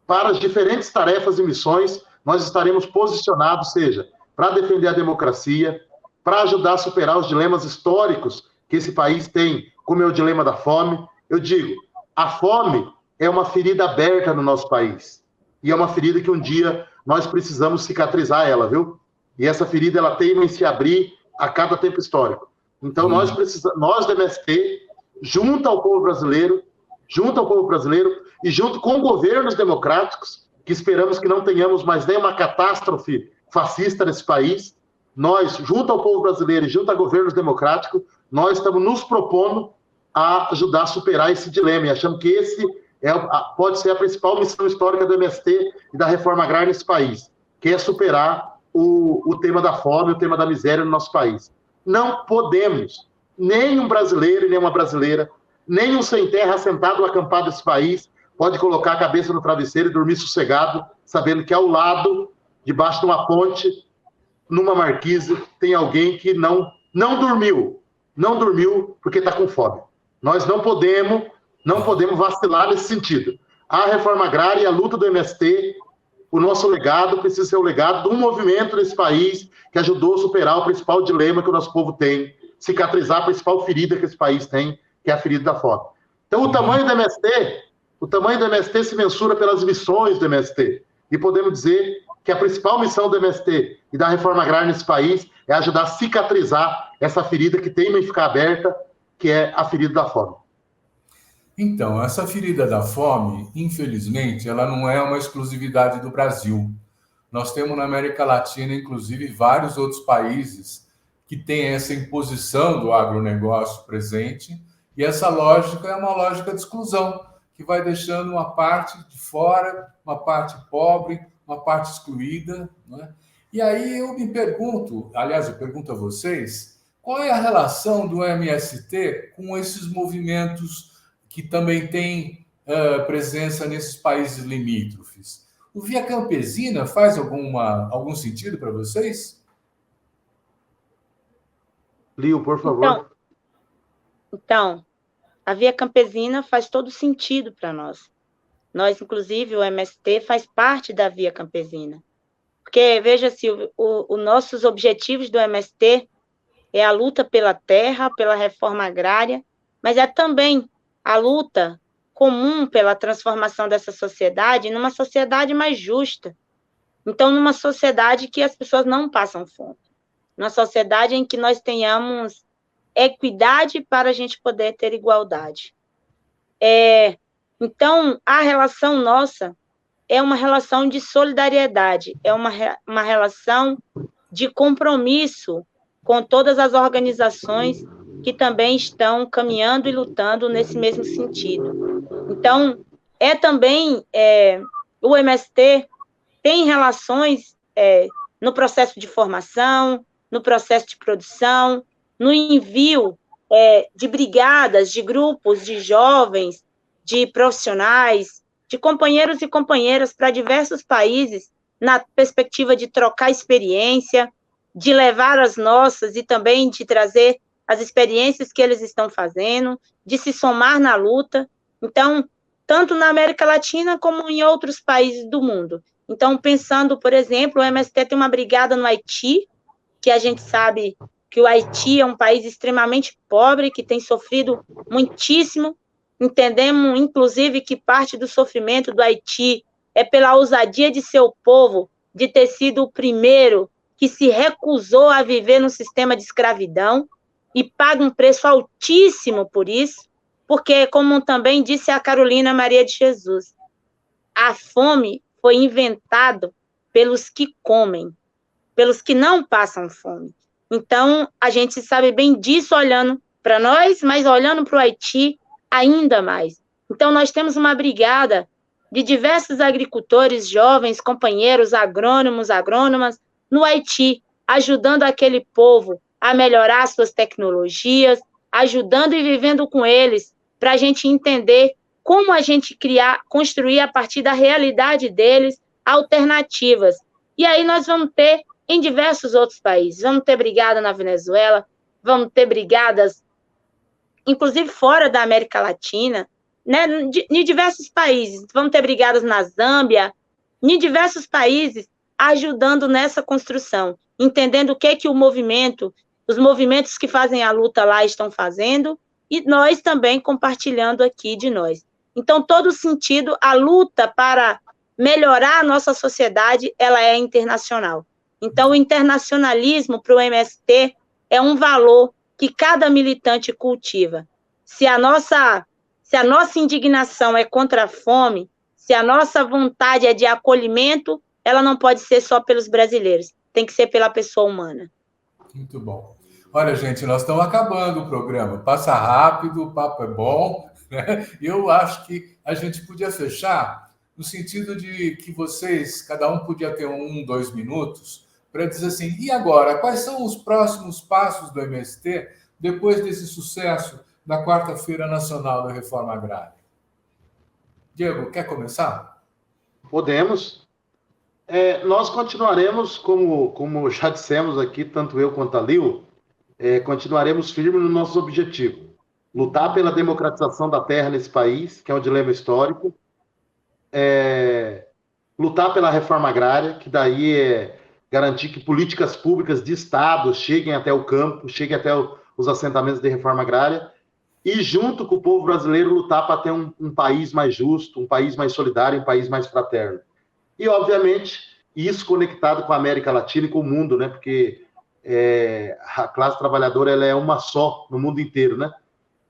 S2: para as diferentes tarefas e missões, nós estaremos posicionados, seja para defender a democracia, para ajudar a superar os dilemas históricos que esse país tem, como é o dilema da fome. Eu digo, a fome é uma ferida aberta no nosso país. E é uma ferida que um dia nós precisamos cicatrizar ela, viu? E essa ferida, ela teima em se abrir a cada tempo histórico. Então, nós do MST, junto ao povo brasileiro e junto com governos democráticos, que esperamos que não tenhamos mais nenhuma catástrofe fascista nesse país, nós, junto ao povo brasileiro e junto a governos democráticos, nós estamos nos propondo a ajudar a superar esse dilema, e achamos que esse pode ser a principal missão histórica do MST e da reforma agrária nesse país, que é superar o tema da fome, o tema da miséria no nosso país. Não podemos, nem um brasileiro e nem uma brasileira, nem um sem terra assentado ou acampado nesse país, pode colocar a cabeça no travesseiro e dormir sossegado, sabendo que ao lado, debaixo de uma ponte, numa marquise, tem alguém que não dormiu porque está com fome. Nós não podemos vacilar nesse sentido. A reforma agrária e a luta do MST, o nosso legado precisa ser o legado de um movimento nesse país que ajudou a superar o principal dilema que o nosso povo tem, cicatrizar a principal ferida que esse país tem, que é a ferida da fome. Então, o tamanho do MST se mensura pelas missões do MST. E podemos dizer que a principal missão do MST e da reforma agrária nesse país é ajudar a cicatrizar essa ferida que tem que ficar aberta, que é a ferida da fome.
S1: Então, essa ferida da fome, infelizmente, ela não é uma exclusividade do Brasil. Nós temos na América Latina, inclusive, vários outros países que têm essa imposição do agronegócio presente, e essa lógica é uma lógica de exclusão, que vai deixando uma parte de fora, uma parte pobre, uma parte excluída, né? E aí eu me pergunto, aliás, eu pergunto a vocês, qual é a relação do MST com esses movimentos que também têm presença nesses países limítrofes? O Via Campesina faz algum sentido para vocês?
S2: Lio, por favor.
S3: Então, a Via Campesina faz todo sentido para nós. Nós, inclusive, o MST faz parte da Via Campesina. Porque, veja, Silvio, os nossos objetivos do MST é a luta pela terra, pela reforma agrária, mas é também a luta comum pela transformação dessa sociedade numa sociedade mais justa. Então, numa sociedade que as pessoas não passam fome. Numa sociedade em que nós tenhamos equidade para a gente poder ter igualdade. Então, a relação nossa é uma relação de solidariedade, é uma relação de compromisso com todas as organizações que também estão caminhando e lutando nesse mesmo sentido. Então, o MST tem relações no processo de formação, no processo de produção, no envio de brigadas, de grupos, de jovens, de profissionais, de companheiros e companheiras para diversos países, na perspectiva de trocar experiência, de levar as nossas e também de trazer as experiências que eles estão fazendo, de se somar na luta. Então, tanto na América Latina como em outros países do mundo. Então, pensando, por exemplo, o MST tem uma brigada no Haiti, que a gente sabe que o Haiti é um país extremamente pobre, que tem sofrido muitíssimo. Entendemos, inclusive, que parte do sofrimento do Haiti é pela ousadia de seu povo de ter sido o primeiro que se recusou a viver no sistema de escravidão e paga um preço altíssimo por isso, porque, como também disse a Carolina Maria de Jesus, a fome foi inventada pelos que comem, pelos que não passam fome. Então, a gente sabe bem disso olhando para nós, mas olhando para o Haiti, ainda mais. Então, nós temos uma brigada de diversos agricultores, jovens, companheiros, agrônomos, agrônomas, no Haiti, ajudando aquele povo a melhorar suas tecnologias, ajudando e vivendo com eles, para a gente entender como a gente construir a partir da realidade deles alternativas. E aí nós vamos ter em diversos outros países. Vamos ter brigada na Venezuela, vamos ter brigadas inclusive fora da América Latina, né, em diversos países. Vamos ter brigadas na Zâmbia, em diversos países, ajudando nessa construção, entendendo o que os movimentos que fazem a luta lá estão fazendo, e nós também compartilhando aqui de nós. Então, todo sentido, a luta para melhorar a nossa sociedade, ela é internacional. Então, o internacionalismo para o MST é um valor que cada militante cultiva. Se a nossa indignação é contra a fome, se a nossa vontade é de acolhimento, ela não pode ser só pelos brasileiros, tem que ser pela pessoa humana.
S1: Muito bom. Olha, gente, nós estamos acabando o programa. Passa rápido, o papo é bom, né? Eu acho que a gente podia fechar no sentido de que vocês, cada um podia ter 2 minutos, para dizer assim, e agora, quais são os próximos passos do MST depois desse sucesso da Quarta-feira Nacional da Reforma Agrária? Diego, quer começar?
S2: Podemos. Nós continuaremos, como já dissemos aqui, tanto eu quanto a Lil, continuaremos firmes no nosso objetivo. Lutar pela democratização da terra nesse país, que é um dilema histórico. Lutar pela reforma agrária, que daí é garantir que políticas públicas de Estado cheguem até o campo, cheguem até os assentamentos de reforma agrária, e junto com o povo brasileiro lutar para ter um país mais justo, um país mais solidário, um país mais fraterno. E, obviamente, isso conectado com a América Latina e com o mundo, né? Porque a classe trabalhadora ela é uma só no mundo inteiro, né?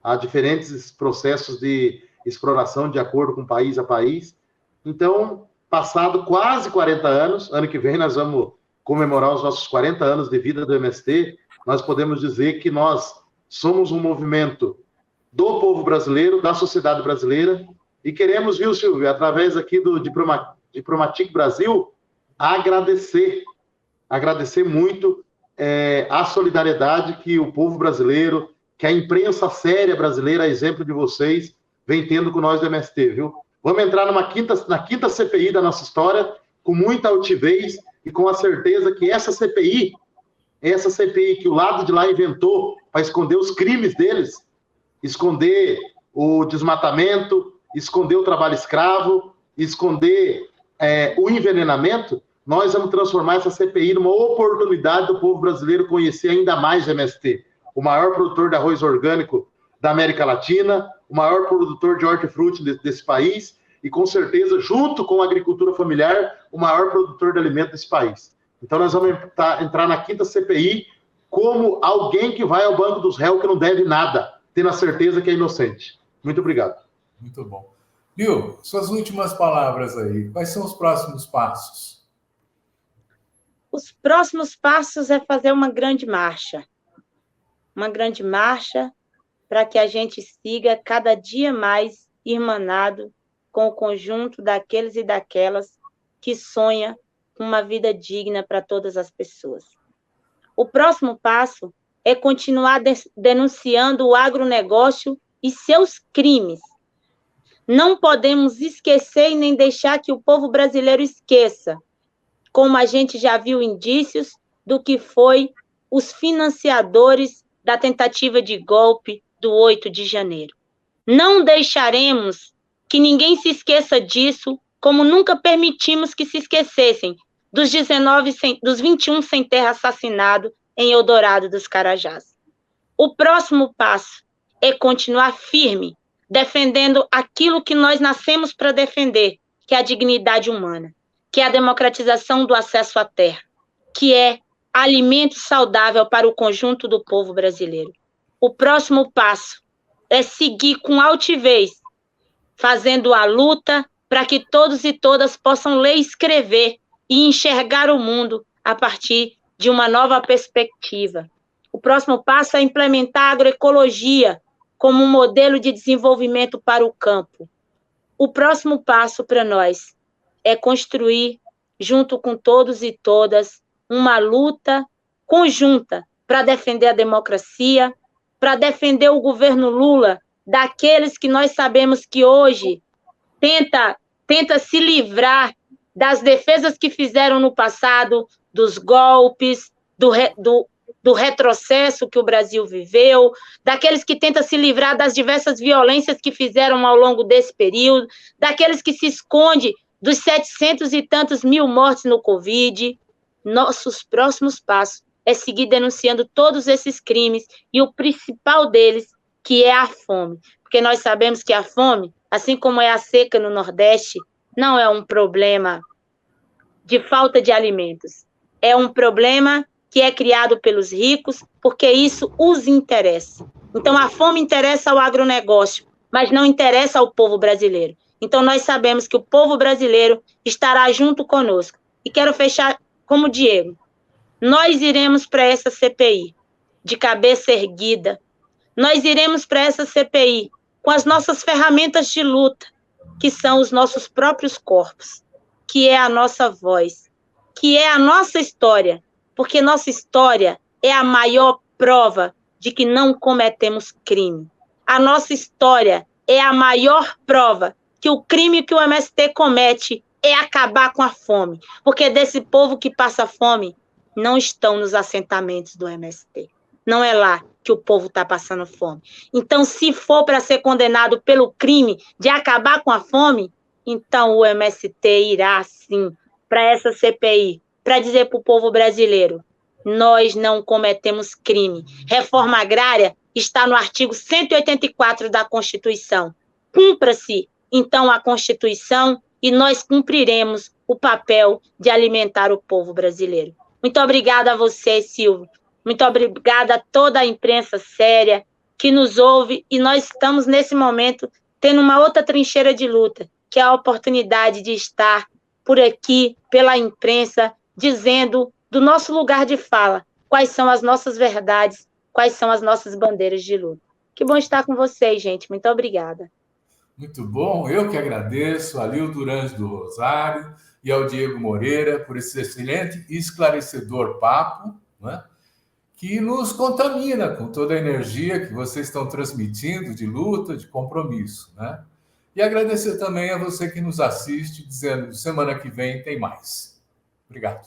S2: Há diferentes processos de exploração de acordo com país a país. Então, passado quase 40 anos, ano que vem nós vamos comemorar os nossos 40 anos de vida do MST, nós podemos dizer que nós somos um movimento do povo brasileiro, da sociedade brasileira, e queremos, viu, Silvio, através aqui do Diplomatique Brasil, agradecer muito a solidariedade que o povo brasileiro, que a imprensa séria brasileira, a exemplo de vocês, vem tendo com nós do MST, viu? Vamos entrar na quinta CPI da nossa história, com muita altivez e com a certeza que essa CPI que o lado de lá inventou para esconder os crimes deles, esconder o desmatamento, esconder o trabalho escravo, esconder o envenenamento, nós vamos transformar essa CPI numa oportunidade do povo brasileiro conhecer ainda mais o MST, o maior produtor de arroz orgânico da América Latina, o maior produtor de hortifruti desse país e, com certeza, junto com a agricultura familiar, o maior produtor de alimento desse país. Então, nós vamos entrar na quinta CPI como alguém que vai ao banco dos réus que não deve nada, tendo a certeza que é inocente. Muito obrigado.
S1: Muito bom. Lil, suas últimas palavras aí. Quais são os próximos passos?
S3: Os próximos passos é fazer uma grande marcha. Uma grande marcha para que a gente siga cada dia mais irmanado com o conjunto daqueles e daquelas que sonha com uma vida digna para todas as pessoas. O próximo passo é continuar denunciando o agronegócio e seus crimes. Não podemos esquecer e nem deixar que o povo brasileiro esqueça, como a gente já viu indícios do que foi os financiadores da tentativa de golpe do 8 de janeiro. Não deixaremos que ninguém se esqueça disso, como nunca permitimos que se esquecessem dos 21 sem terra assassinados em Eldorado dos Carajás. O próximo passo é continuar firme, defendendo aquilo que nós nascemos para defender, que é a dignidade humana, que é a democratização do acesso à terra, que é alimento saudável para o conjunto do povo brasileiro. O próximo passo é seguir com altivez, fazendo a luta para que todos e todas possam ler e escrever e enxergar o mundo a partir de uma nova perspectiva. O próximo passo é implementar a agroecologia como um modelo de desenvolvimento para o campo. O próximo passo para nós é construir, junto com todos e todas, uma luta conjunta para defender a democracia, para defender o governo Lula daqueles que nós sabemos que hoje tenta se livrar das defesas que fizeram no passado, dos golpes, do retrocesso que o Brasil viveu, daqueles que tentam se livrar das diversas violências que fizeram ao longo desse período, daqueles que se escondem dos 700 e tantos mil mortes no Covid. Nossos próximos passos é seguir denunciando todos esses crimes e o principal deles, que é a fome. Porque nós sabemos que a fome, assim como é a seca no Nordeste, não é um problema de falta de alimentos. É um problema que é criado pelos ricos, porque isso os interessa. Então, a fome interessa ao agronegócio, mas não interessa ao povo brasileiro. Então, nós sabemos que o povo brasileiro estará junto conosco. E quero fechar como Diego. Nós iremos para essa CPI de cabeça erguida. Nós iremos para essa CPI com as nossas ferramentas de luta, que são os nossos próprios corpos, que é a nossa voz, que é a nossa história, porque nossa história é a maior prova de que não cometemos crime. A nossa história é a maior prova que o crime que o MST comete é acabar com a fome, porque desse povo que passa fome não estão nos assentamentos do MST. Não é lá que o povo está passando fome. Então, se for para ser condenado pelo crime de acabar com a fome, então o MST irá, sim, para essa CPI, para dizer para o povo brasileiro, nós não cometemos crime. Reforma agrária está no artigo 184 da Constituição. Cumpra-se, então, a Constituição e nós cumpriremos o papel de alimentar o povo brasileiro. Muito obrigada a você, Silvio. Muito obrigada a toda a imprensa séria que nos ouve, e nós estamos, nesse momento, tendo uma outra trincheira de luta, que é a oportunidade de estar por aqui, pela imprensa, dizendo do nosso lugar de fala, quais são as nossas verdades, quais são as nossas bandeiras de luta. Que bom estar com vocês, gente. Muito obrigada.
S1: Muito bom, eu que agradeço a Lil Durães do Rosário e ao Diego Moreira por esse excelente e esclarecedor papo, né, que nos contamina com toda a energia que vocês estão transmitindo de luta, de compromisso, né? E agradecer também a você que nos assiste, dizendo semana que vem tem mais. Obrigado.